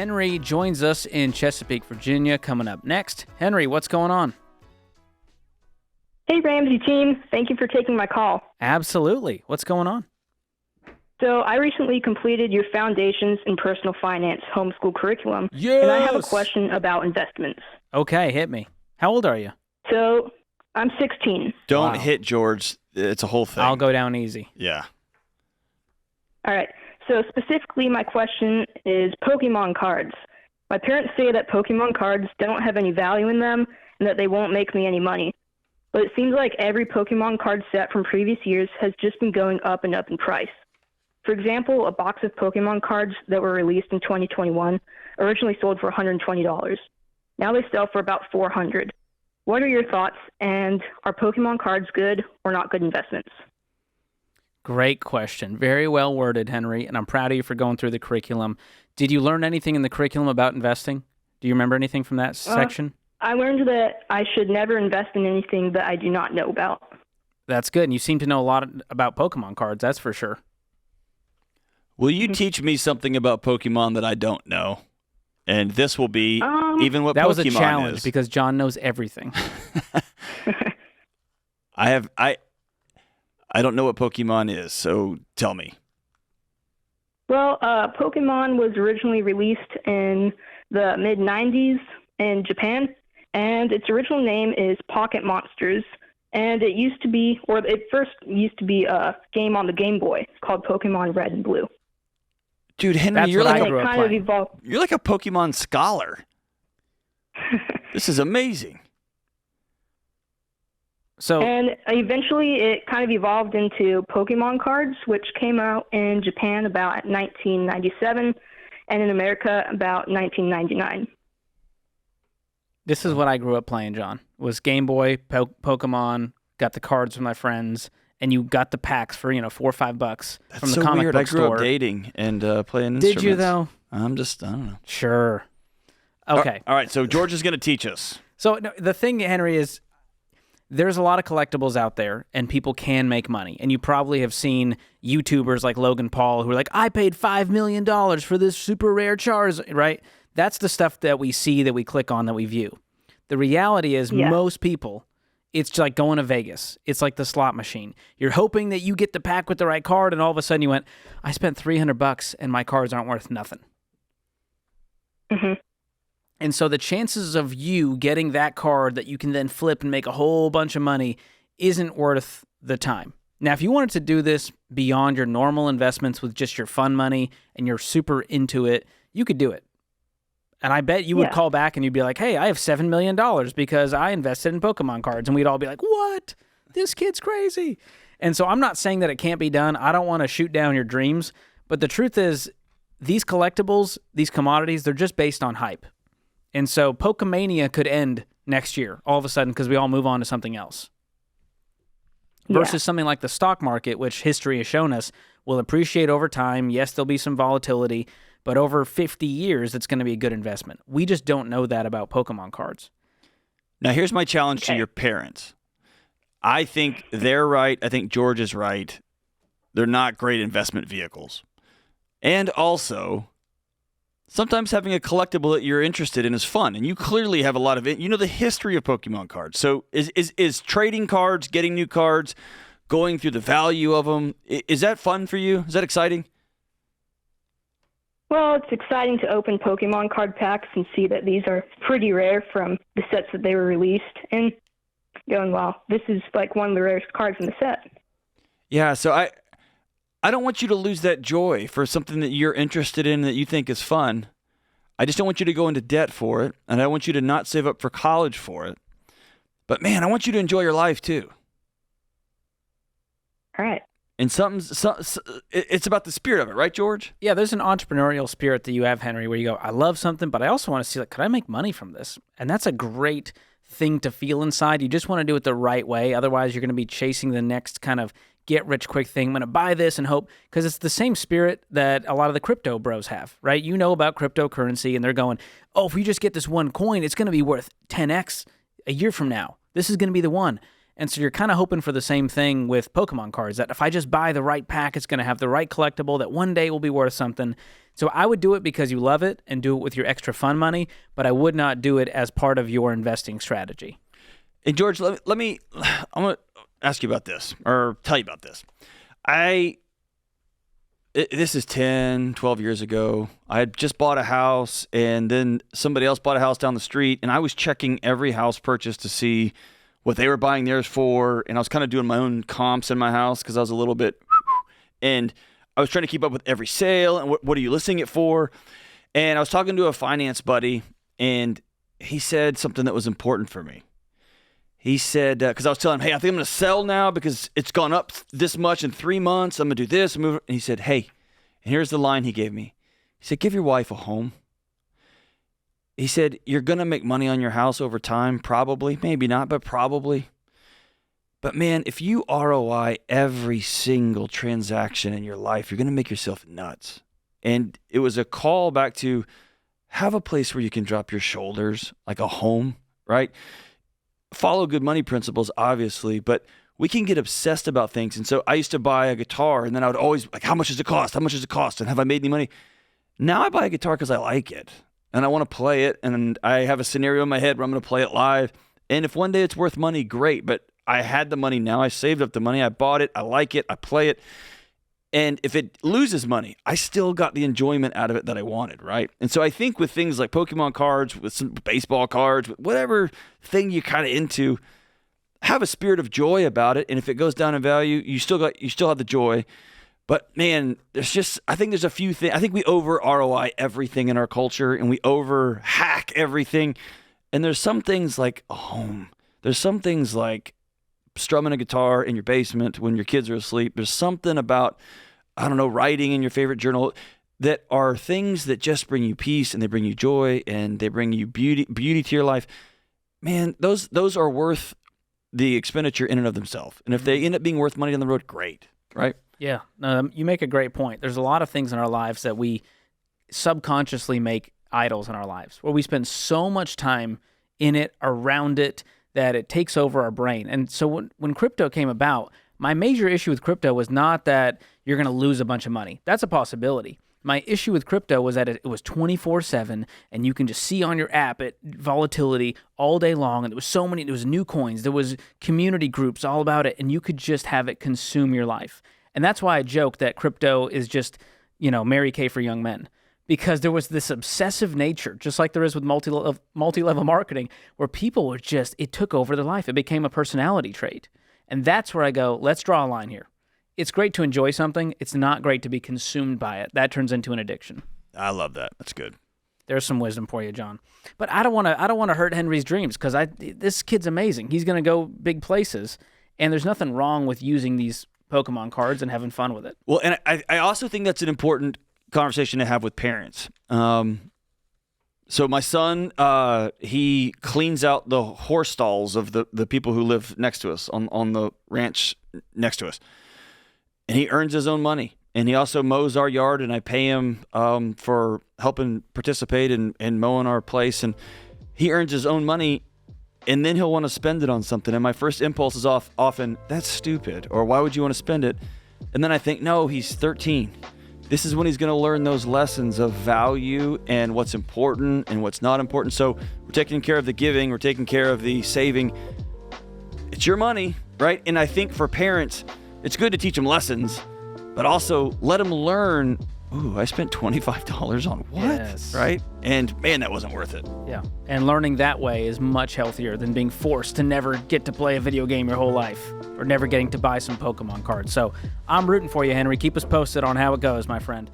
Henry joins us in Chesapeake, Virginia, coming up next. Henry, what's going on? Hey, Ramsey team. Thank you for taking my call. Absolutely. What's going on? So I recently completed your Foundations in Personal Finance homeschool curriculum, Yes! and I have a question about investments. Okay, hit me. How old are you? So I'm 16. Don't hit George. It's a whole thing. I'll go down easy. Yeah. All right. So specifically, my question is Pokemon cards. My parents say that Pokemon cards don't have any value in them and that they won't make me any money. But it seems like every Pokemon card set from previous years has just been going up and up in price. For example, a box of Pokemon cards that were released in 2021 originally sold for $120. Now they sell for about $400. What are your thoughts, and are Pokemon cards good or not good investments? Great question. Very well worded, Henry, and I'm proud of you for going through the curriculum. Did you learn anything in the curriculum about investing? Do you remember anything from that section? I learned that I should never invest in anything that I do not know about. That's good, and you seem to know a lot about Pokemon cards, that's for sure. Will you teach me something about Pokemon that I don't know? And this will be even what that Pokemon was a challenge is. because John knows everything. I don't know what Pokemon is, so tell me. Well, Pokemon was originally released in the mid-90s in Japan, and its original name is Pocket Monsters. And it first used to be a game on the Game Boy called Pokemon Red and Blue. Dude, Henry, That's you're what like I grew up playing. You're like a Pokemon scholar. This is amazing. So, And eventually it kind of evolved into Pokemon cards, which came out in Japan about 1997 and in America about 1999. this is what I grew up playing, John. Was Game Boy, Pokemon, got the cards with my friends, and you got the packs for, $4 or $5 from the so comic weird. book I grew store. up dating and playing Did instruments. you, though? I don't know. Sure. Okay. All right, so George is going to teach us. So no, the thing, Henry, is there's a lot of collectibles out there, and people can make money. And you probably have seen YouTubers like Logan Paul who are like, I paid $5 million for this super rare Charizard, right? That's the stuff that we see, that we click on, that we view. The reality is most people, it's like going to Vegas. It's like the slot machine. You're hoping that you get the pack with the right card, and all of a sudden you went, I spent $300 and my cards aren't worth nothing. Mm-hmm. And so the chances of you getting that card that you can then flip and make a whole bunch of money isn't worth the time. Now, if you wanted to do this beyond your normal investments with just your fun money and you're super into it, you could do it. And I bet you would call back and you'd be like, hey, I have $7 million because I invested in Pokemon cards. And we'd all be like, what? This kid's crazy. And so I'm not saying that it can't be done. I don't want to shoot down your dreams. But the truth is, these collectibles, these commodities, they're just based on hype. And so Pokemania could end next year all of a sudden because we all move on to something else. Versus something like the stock market, which history has shown us will appreciate over time. Yes, there'll be some volatility, but over 50 years, it's going to be a good investment. We just don't know that about Pokemon cards. Now, here's my challenge to your parents. I think they're right. I think George is right. They're not great investment vehicles. And also, sometimes having a collectible that you're interested in is fun, and you clearly have a lot of it. You know the history of Pokemon cards. So is trading cards, getting new cards, going through the value of them, is that fun for you? Is that exciting? Well, it's exciting to open Pokemon card packs and see that these are pretty rare from the sets that they were released, and going, wow, this is like one of the rarest cards in the set. Yeah, so I don't want you to lose that joy for something that you're interested in that you think is fun. I just don't want you to go into debt for it, and I want you to not save up for college for it. But man, I want you to enjoy your life too. All right. And it's about the spirit of it, right, George? Yeah, there's an entrepreneurial spirit that you have, Henry, where you go, I love something, but I also want to see, like, could I make money from this? And that's a great thing to feel inside. You just want to do it the right way. Otherwise, you're going to be chasing the next kind of get-rich-quick thing. I'm going to buy this and hope, because it's the same spirit that a lot of the crypto bros have, right? You know about cryptocurrency, and they're going, oh, if we just get this one coin, it's going to be worth 10x a year from now. This is going to be the one. And so you're kind of hoping for the same thing with Pokemon cards, that if I just buy the right pack, it's going to have the right collectible that one day will be worth something. So I would do it because you love it and do it with your extra fun money, but I would not do it as part of your investing strategy. Hey, George, I'm going to ask you about this, or tell you about this. This is 10, 12 years ago. I had just bought a house, and then somebody else bought a house down the street, and I was checking every house purchase to see what they were buying theirs for, and I was kind of doing my own comps in my house because I was a little bit, and I was trying to keep up with every sale, and what are you listing it for? And I was talking to a finance buddy, and he said something that was important for me. He said, because I was telling him, hey, I think I'm going to sell now because it's gone up this much in 3 months. I'm going to do this. And he said, hey, and here's the line he gave me. He said, give your wife a home. He said, you're going to make money on your house over time, probably. Maybe not, but probably. But man, if you ROI every single transaction in your life, you're going to make yourself nuts. And it was a call back to have a place where you can drop your shoulders, like a home, right? Follow good money principles, obviously, but we can get obsessed about things. And so I used to buy a guitar, and then I would always like, how much does it cost? How much does it cost? And have I made any money? Now I buy a guitar because I like it, and I want to play it, and I have a scenario in my head where I'm going to play it live. And if one day it's worth money, great. But I had the money now. I saved up the money. I bought it. I like it. I play it. And if it loses money, I still got the enjoyment out of it that I wanted, right? And so I think with things like Pokemon cards, with some baseball cards, whatever thing you're kind of into, have a spirit of joy about it. And if it goes down in value, you still have the joy. But man, I think there's a few things. I think we over ROI everything in our culture, and we over hack everything. And there's some things like a home. There's some things like strumming a guitar in your basement when your kids are asleep. There's something about, I don't know, writing in your favorite journal that are things that just bring you peace, and they bring you joy, and they bring you beauty to your life. Man, those are worth the expenditure in and of themselves. And if they end up being worth money down the road, great, right? Yeah, you make a great point. There's a lot of things in our lives that we subconsciously make idols in our lives, where we spend so much time in it, around it, that it takes over our brain. And so when crypto came about, my major issue with crypto was not that you're going to lose a bunch of money. That's a possibility. My issue with crypto was that it was 24/7, and you can just see on your app it volatility all day long. And there was new coins. There was community groups all about it, and you could just have it consume your life. And that's why I joke that crypto is just, Mary Kay for young men. Because there was this obsessive nature, just like there is with multi-level marketing, where people were it took over their life. It became a personality trait. And that's where I go, let's draw a line here. It's great to enjoy something. It's not great to be consumed by it. That turns into an addiction. I love that. That's good. There's some wisdom for you, John. But I don't want to hurt Henry's dreams, because this kid's amazing. He's going to go big places, and there's nothing wrong with using these Pokemon cards and having fun with it. Well, and I also think that's an important conversation to have with parents. So my son, he cleans out the horse stalls of the people who live next to us on the ranch next to us, and he earns his own money. And he also mows our yard, and I pay him for helping participate in mowing our place. And he earns his own money, and then he'll want to spend it on something. And my first impulse is often, that's stupid, or why would you want to spend it? And then I think, no, he's 13. This is when he's going to learn those lessons of value and what's important and what's not important. So we're taking care of the giving. We're taking care of the saving. It's your money, right? And I think for parents, it's good to teach them lessons, but also let them learn, ooh, I spent $25 on what? Yes. Right? And man, that wasn't worth it. Yeah. And learning that way is much healthier than being forced to never get to play a video game your whole life, or never getting to buy some Pokemon cards. So I'm rooting for you, Henry. Keep us posted on how it goes, my friend.